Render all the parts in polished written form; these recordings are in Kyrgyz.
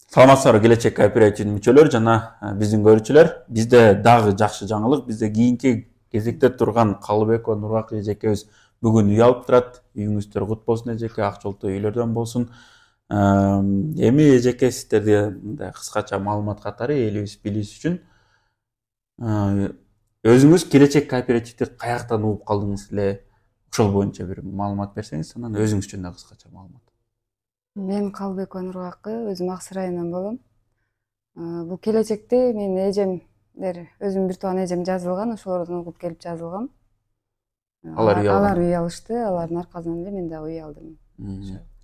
Саламатсыздарбы келечек кооперативдин мүчөлөрү жана биздин көрүүчүлөр. Бизде дагы жакшы жаңылык. Бизде кийинки кезекте турган Калыбекова Нургак эжекебиз бүгүн үй алып турат. Үйүңүздөр кут болсун эжеке, ак жолтуу үйлөрдөн болсун. Эми эжеке сиздерге мындай кыскача маалымат катары элибиз билиш үчүн өзүңүз келечек кооперативди каяктан угуп калдыңыз эле? Ошол боюнча бир маалымат берсеңиз, анан өзүңүз жөнүндө кыскача маалымат. Мен Калыбекова Нургакы, өзүм Аксы районунан болом. Бул келечекте менин эжемдер, өзүмдүн бир тууган эжем жазылган, ошолордон угуп келип жазылгам. Алар үй алган. Алар үй алышты, алардын аркасынан эле мен дагы үй алдым.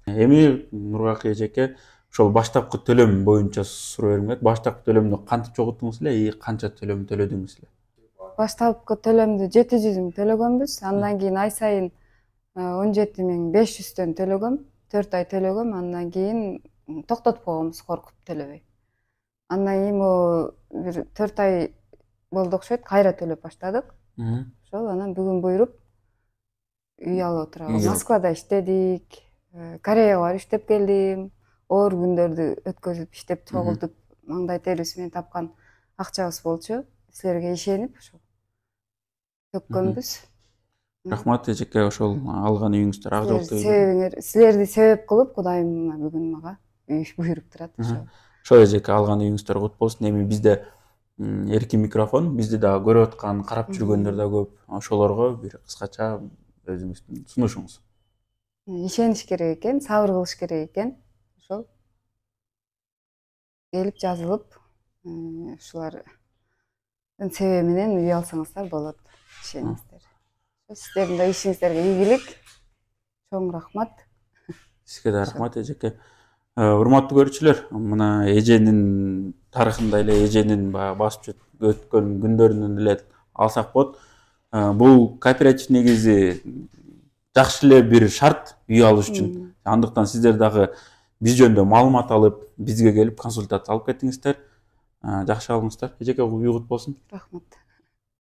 Эми Нургак эжеке ошол баштапкы төлөм боюнча суроо бергим келет. Баштапкы төлөмдү кантип чогулттуңуз эле и канча төлөм төлөдүңүз эле? Баштапкы төлөмдү 700 миң төлөгөнбүз. Андан кийин ай сайын 17.500 төлөгөм. 4 ай төлөгөм, андан кийин токтотуп койгонбуз коркуп төлөбөй. Андан кийин бир 4 ай болду окшойт, кайра төлөп баштадык. Ошол анан бүгүн буйруп үй алып отурабыз. Москвада иштедик, Кореяга барып иштеп келдим. Оор күндөрдү өткөзүп, иштеп чогултуп, маңдай терибиз менен тапкан акчабыз болчу. Силерге ишенип ошол төккөнбүз. Рахмат эжеке, ошол алган үйүңүздөр ак жолтуу. Силерди себеп кылып Кудайым бүгүн мага үй буйруп турат. Ошол эжеке алган үйүңүздөр кут болсун. Эми бизде эркин микрофон, бизди дагы көрүп аткан, карап жүргөндөр да көп. Ошолорго бир кыскача өзүңүздүн сунушуңуз. Ишениш керек экен, сабыр кылыш керек экен. Ошол келип жазылып, ушулардын себеби менен үй алсаңыздар болот. Ишениңиздер. Сиздердин да ишиңиздерге ийгилик. Чоң рахмат. Сизге да рахмат эжеке. Урматтуу көрүүчүлөр, мына эженин тарыхында эле эженин басып өткөн күндөрүнөн эле алсак болот. Бул кооператив негизи жакшы эле бир шарт үй алыш үчүн. Андыктан сиздер дагы биз жөнүндө маалымат алып, бизге келип консультация алып кетиңиздер. Жакшы алыңыздар. Эжеке үй кут болсун. Рахмат.